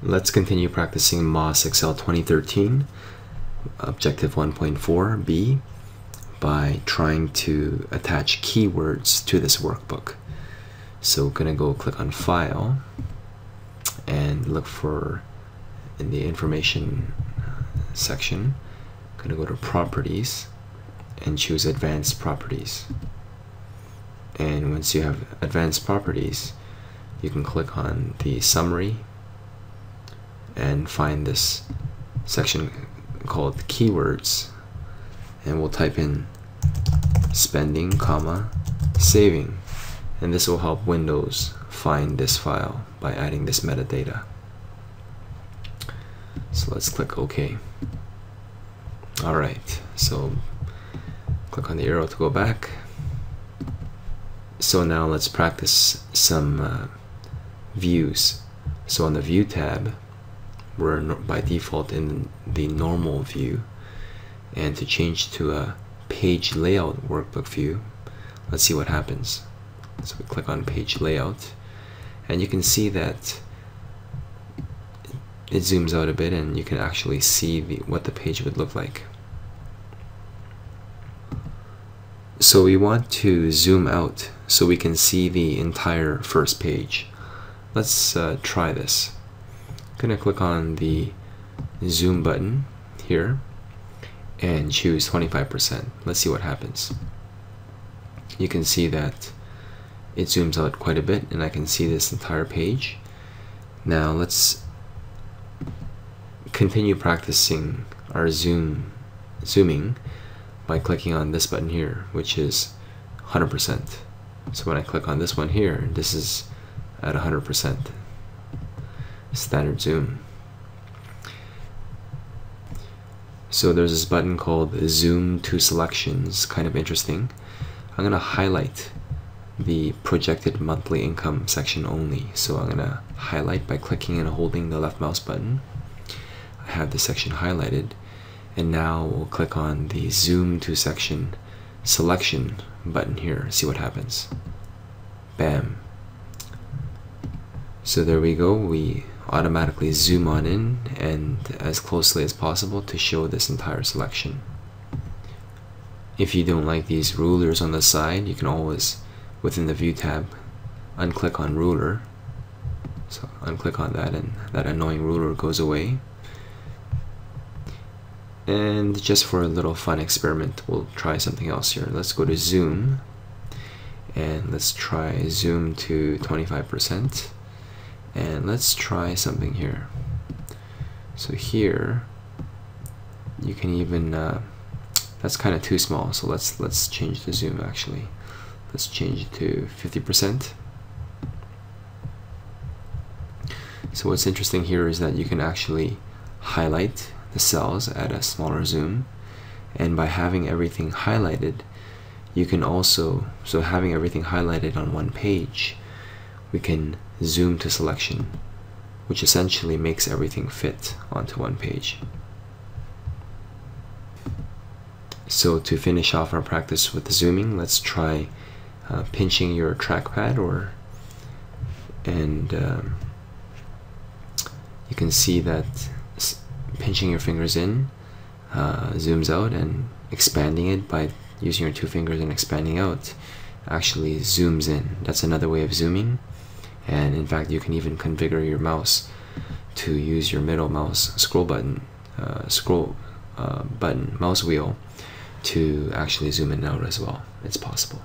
Let's continue practicing MOS Excel 2013, Objective 1.4b, by trying to attach keywords to this workbook. So we're going to go click on File and look for, in the Information section, I'm going to go to Properties and choose Advanced Properties. And once you have Advanced Properties, you can click on the Summary and find this section called Keywords, and we'll type in spending, saving, and this will help Windows find this file by adding this metadata. So let's click OK. Alright, so click on the arrow to go back. So now let's practice some views. So on the View tab, we're by default in the normal view, and to change to a page layout workbook view, let's see what happens. So we click on page layout, and you can see that it zooms out a bit and you can actually see what the page would look like. So we want to zoom out so we can see the entire first page. Let's try this. I'm going to click on the zoom button here and choose 25%. Let's see what happens. You can see that it zooms out quite a bit and I can see this entire page. Now let's continue practicing our zooming by clicking on this button here, which is 100%. So when I click on this one here, this is at 100%. Standard zoom. So there's this button called Zoom to Selections, kind of interesting. I'm going to highlight the projected monthly income section only. So I'm going to highlight by clicking and holding the left mouse button. I have this section highlighted, and now we'll click on the Zoom to Section Selection button here. See what happens. Bam. So there we go. We automatically zoom on in and as closely as possible to show this entire selection. If you don't like these rulers on the side, you can always, within the View tab, unclick on Ruler. So unclick on that and that annoying ruler goes away. And just for a little fun experiment, we'll try something else here. Let's go to Zoom and let's try Zoom to 25%. And let's try something here. So here you can even that's kind of too small, so let's change the zoom. Actually, let's change it to 50%. So what's interesting here is that you can actually highlight the cells at a smaller zoom, and by having everything highlighted, you can also, so having everything highlighted on one page, we can zoom to selection, which essentially makes everything fit onto one page. So to finish off our practice with the zooming, let's try pinching your trackpad, and you can see that pinching your fingers in zooms out, and expanding it by using your two fingers and expanding out actually zooms in. That's another way of zooming. And in fact, you can even configure your mouse to use your middle mouse scroll button, mouse wheel, to actually zoom in and out as well. It's possible.